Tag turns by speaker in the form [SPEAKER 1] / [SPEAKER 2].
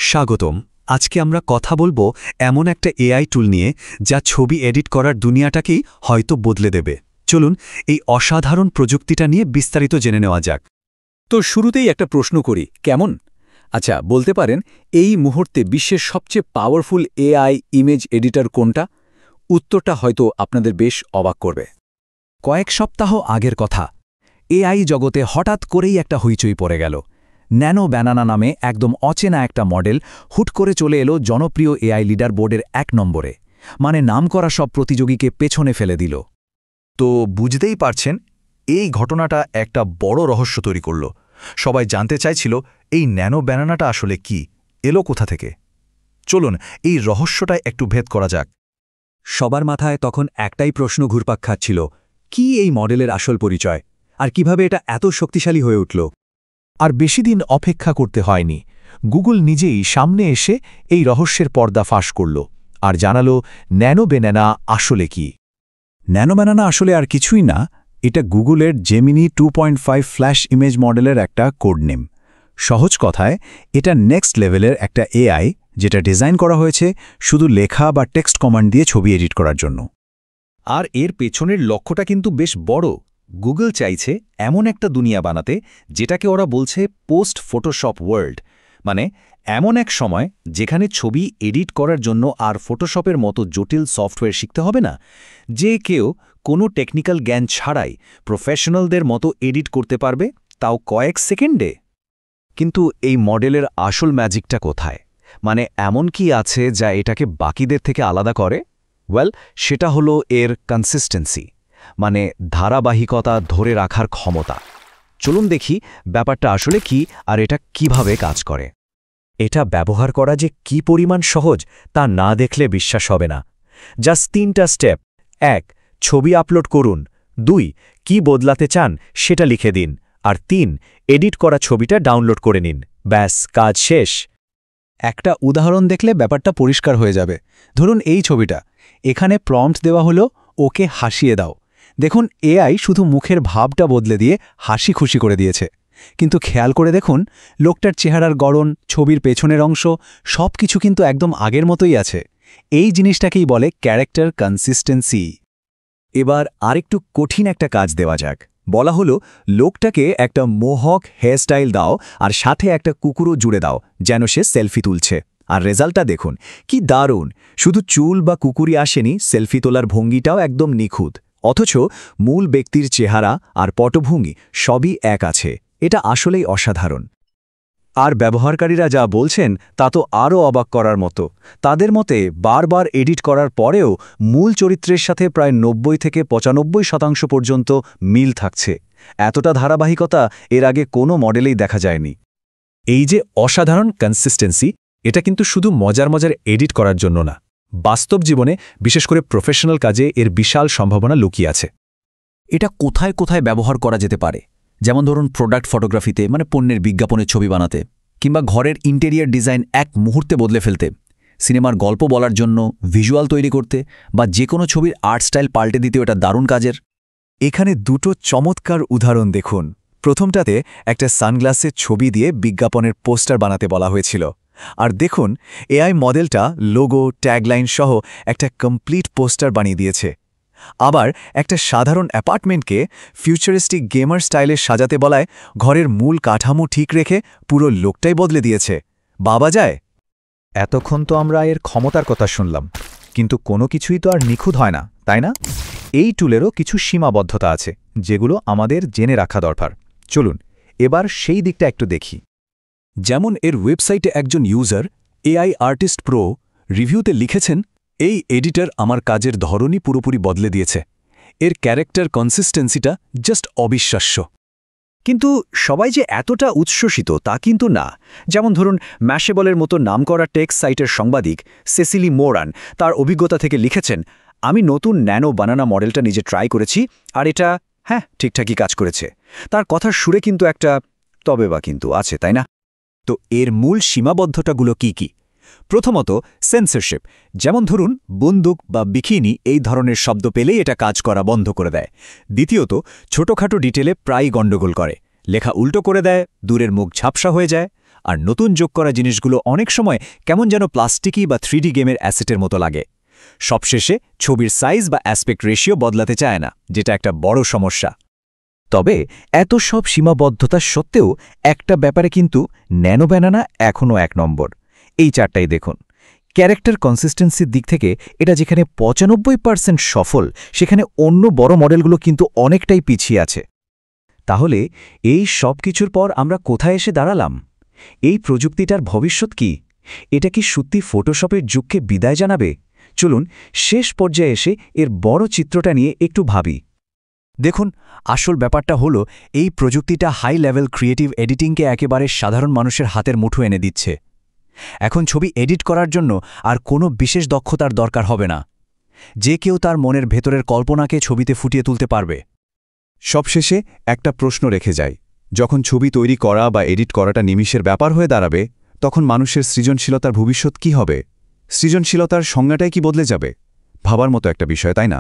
[SPEAKER 1] স্বাগতম। আজকে আমরা কথা বলবো এমন একটা এআই টুল নিয়ে যা ছবি এডিট করার দুনিয়াটাকেই হয়তো বদলে দেবে। চলুন এই অসাধারণ প্রযুক্তিটা নিয়ে বিস্তারিত জেনে নেওয়া যাক।
[SPEAKER 2] তো শুরুতেই একটা প্রশ্ন করি, কেমন? আচ্ছা, বলতে পারেন এই মুহূর্তে বিশ্বের সবচেয়ে পাওয়ারফুল এআই ইমেজ এডিটর কোনটা? উত্তরটা হয়তো আপনাদের বেশ অবাক করবে।
[SPEAKER 3] কয়েক সপ্তাহ আগের কথা, এআই জগতে হঠাৎ করেই একটা হইচই পড়ে গেল। ন্যানো ব্যানানা নামে একদম অচেনা একটা মডেল হুট করে চলে এলো জনপ্রিয় এআই লিডার বোর্ডের ১ নম্বরে। মানে নামকরা সব প্রতিযোগীকে পেছনে ফেলে দিল।
[SPEAKER 4] তো বুঝতেই পারছেন, এই ঘটনাটা একটা বড় রহস্য তৈরি করল। সবাই জানতে চাইছিল এই ন্যানো ব্যানানাটা আসলে কি, এলো কোথা থেকে। চলুন এই রহস্যটা একটু ভেদ করা যাক।
[SPEAKER 1] সবার মাথায় তখন একটাই প্রশ্ন ঘুরপাক খাচ্ছিল, কি এই মডেলের আসল পরিচয়, আর কিভাবে এটা এত শক্তিশালী হয়ে উঠল।
[SPEAKER 3] আর বেশিদিন অপেক্ষা করতে হয়নি। গুগল নিজেই সামনে এসে এই রহস্যের পর্দা ফাঁস করল আর জানালো ন্যানো ব্যানানা আসলে কি।
[SPEAKER 5] ন্যানো ব্যানানা আসলে আর কিছুই না, এটা গুগলের জেমিনি 2.5 ফ্ল্যাশ ইমেজ মডেলের একটা কোড নেম। সহজ কথায়, এটা নেক্সট লেভেলের একটা এআই যেটা ডিজাইন করা হয়েছে শুধু লেখা বা টেক্সট কমান্ড দিয়ে ছবি এডিট করার জন্য।
[SPEAKER 4] আর এর পেছনের লক্ষ্যটা কিন্তু বেশ বড়। গুগল চাইছে এমন একটা দুনিয়া বানাতে যেটাকে ওরা বলছে পোস্ট ফটোশপ ওয়ার্ল্ড, মানে এমন এক সময় যেখানে ছবি এডিট করার জন্য আর ফটোশপের মতো জটিল সফটওয়্যার শিখতে হবে না, যে কেউ কোনো টেকনিক্যাল জ্ঞান ছাড়াই প্রফেশনালদের মতো এডিট করতে পারবে, তাও কয়েক সেকেন্ডে।
[SPEAKER 1] কিন্তু এই মডেলের আসল ম্যাজিকটা কোথায়? মানে এমন কি আছে যা এটাকে বাকিদের থেকে আলাদা করে? সেটা হলো এর কনসিস্টেন্সি, মানে ধারাবাহিকতা ধরে রাখার ক্ষমতা। চলুন দেখি ব্যাপারটা আসলে কি আর এটা কিভাবে কাজ করে। এটা ব্যবহার করা যে কি পরিমাণ সহজ তা না দেখলে বিশ্বাস হবে না। জাস্ট 3টা স্টেপ। ১. ছবি আপলোড করুন। ২. কি বদলাতে চান সেটা লিখে দিন। আর ৩. এডিট করা ছবিটা ডাউনলোড করে নিন। ব্যাস, কাজ শেষ।
[SPEAKER 5] একটা উদাহরণ দেখলে ব্যাপারটা পরিষ্কার হয়ে যাবে। ধরুন এই ছবিটা, এখানে প্রম্পট দেওয়া হলো ওকে হাসিয়ে দাও। দেখুন এআই শুধু মুখের ভাবটা বদলে দিয়ে হাসি খুশি করে দিয়েছে। কিন্তু খেয়াল করে দেখুন, লোকটার চেহারার গড়ন, ছবির পেছনের অংশ সব কিছু কিন্তু একদম আগের মতোই আছে। এই জিনিসটাকেই বলে ক্যারেক্টার কনসিস্টেন্সি।
[SPEAKER 1] এবার আরেকটু কঠিন একটা কাজ দেওয়া যাক। বলা হলো লোকটাকে একটা মোহক হেয়ারস্টাইল দাও আর সাথে একটা কুকুরও জুড়ে দাও যেন সে সেলফি তুলছে। আর রেজাল্টটা দেখুন, কি দারুণ! শুধু চুল বা কুকুরই আসেনি, সেলফি তোলার ভঙ্গিটাও একদম নিখুঁত। অথচ মূল ব্যক্তির চেহারা আর পটভঙ্গি সবই এক আছে। এটা আসলেই অসাধারণ। আর ব্যবহারকারীরা যা বলছেন তা তো আরও অবাক করার মতো। তাদের মতে বারবার এডিট করার পরেও মূল চরিত্রের সাথে প্রায় ৯০ থেকে ৯৫% পর্যন্ত মিল থাকছে। এতটা ধারাবাহিকতা এর আগে কোনো মডেলেই দেখা যায়নি।
[SPEAKER 3] এই যে অসাধারণ কনসিস্টেন্সি, এটা কিন্তু শুধু মজার মজার এডিট করার জন্য না, বাস্তব জীবনে বিশেষ করে প্রফেশনাল কাজে এর বিশাল সম্ভাবনা লুকিয়ে আছে।
[SPEAKER 5] এটা কোথায় কোথায় ব্যবহার করা যেতে পারে? যেমন ধরুন প্রোডাক্ট ফটোগ্রাফিতে, মানে পণ্যের বিজ্ঞাপনের ছবি বানাতে, কিংবা ঘরের ইন্টেরিয়ার ডিজাইন এক মুহূর্তে বদলে ফেলতে, সিনেমার গল্প বলার জন্য ভিজুয়াল তৈরি করতে, বা যে কোনো ছবির আর্ট স্টাইল পাল্টে দিতেও এটা দারুণ কাজের।
[SPEAKER 1] এখানে দুটো চমৎকার উদাহরণ দেখুন। প্রথমটাতে একটা সানগ্লাসের ছবি দিয়ে বিজ্ঞাপনের পোস্টার বানাতে বলা হয়েছিল। আর দেখুন এআই মডেলটা লোগো, ট্যাগলাইন সহ একটা কমপ্লিট পোস্টার বানিয়ে দিয়েছে। আবার একটা সাধারণ অ্যাপার্টমেন্টকে ফিউচারিস্টিক গেমার স্টাইলে সাজাতে বলায় ঘরের মূল কাঠামো ঠিক রেখে পুরো লোকটাই বদলে দিয়েছে। বাবা যায়!
[SPEAKER 4] এতক্ষণ তো আমরা এর ক্ষমতার কথা শুনলাম, কিন্তু কোনো কিছুই তো আর নিখুঁত হয় না, তাই না? এই টুলেরও কিছু সীমাবদ্ধতা আছে যেগুলো আমাদের জেনে রাখা দরকার। চলুন এবার সেই দিকটা একটু দেখি।
[SPEAKER 1] যেমন এর ওয়েবসাইটে একজন ইউজার এআই আর্টিস্ট প্রো রিভিউতে লিখেছেন, এই এডিটর আমার কাজের ধরনই পুরোপুরি বদলে দিয়েছে। এর ক্যারেক্টার কনসিস্টেন্সিটা জাস্ট অবিশ্বাস্য। কিন্তু সবাই যে এতটা উচ্ছ্বসিত তা কিন্তু না। যেমন ধরুন ম্যাশেবলের মতো নামকরা টেক্সট সাইটের সাংবাদিক সেসিলি মোরান তার অভিজ্ঞতা থেকে লিখেছেন, আমি নতুন ন্যানো বানানা মডেলটা নিজে ট্রাই করেছি আর এটা ঠিকঠাকই কাজ করেছে। তার কথার সুরে কিন্তু একটা তবে বা কিন্তু আছে, তাই না? তো এর মূল সীমাবদ্ধতাগুলো কি কি? প্রথমত সেন্সরশিপ। যেমন ধরুন বন্দুক বা বিকিনি এই ধরনের শব্দ পেলেই এটা কাজ করা বন্ধ করে দেয়। দ্বিতীয়ত ছোটখাটো ডিটেলে প্রায় গণ্ডগোল করে, লেখা উল্টো করে দেয়, দূরের মুখ ঝাপসা হয়ে যায়। আর নতুন যোগ করা জিনিসগুলো অনেক সময় কেমন যেন প্লাস্টিকি বা 3D গেমের অ্যাসেটের মতো লাগে সবশেষে ছবির সাইজ বা অ্যাসপেক্ট রেশিও বদলাতে চায় না, যেটা একটা বড় সমস্যা।
[SPEAKER 3] তবে এত সব সীমাবদ্ধতা সত্ত্বেও একটা ব্যাপারে কিন্তু ন্যানো ব্যানানা এখনও 1 নম্বর। এই চারটাই দেখুন। ক্যারেক্টার কনসিস্টেন্সির দিক থেকে এটা যেখানে 95% সফল, সেখানে অন্য বড় মডেলগুলো কিন্তু অনেকটাই পিছিয়ে আছে।
[SPEAKER 1] তাহলে এই সব কিছুর পর আমরা কোথায় এসে দাঁড়ালাম? এই প্রযুক্তিটার ভবিষ্যৎ কি? এটা কি সত্যি ফটোশপের যুগকে বিদায় জানাবে? চলুন শেষ পর্যায়ে এসে এর বড় চিত্রটা নিয়ে একটু ভাবি। দেখুন, আসল ব্যাপারটা হলো এই প্রযুক্তিটা হাই লেভেল ক্রিয়েটিভ এডিটিংকে একেবারে সাধারণ মানুষের হাতের মুঠো এনে দিচ্ছে। এখন ছবি এডিট করার জন্য আর কোনো বিশেষ দক্ষতার দরকার হবে না। যে কেউ তার মনের ভেতরের কল্পনাকে ছবিতে ফুটিয়ে তুলতে পারবে।
[SPEAKER 4] সবশেষে একটা প্রশ্ন রেখে যায়, যখন ছবি তৈরি করা বা এডিট করাটা নিমিষের ব্যাপার হয়ে দাঁড়াবে, তখন মানুষের সৃজনশীলতার ভবিষ্যৎ কি হবে? সৃজনশীলতার সংজ্ঞাটাই কি বদলে যাবে? ভাবার মতো একটা বিষয়, তাই না?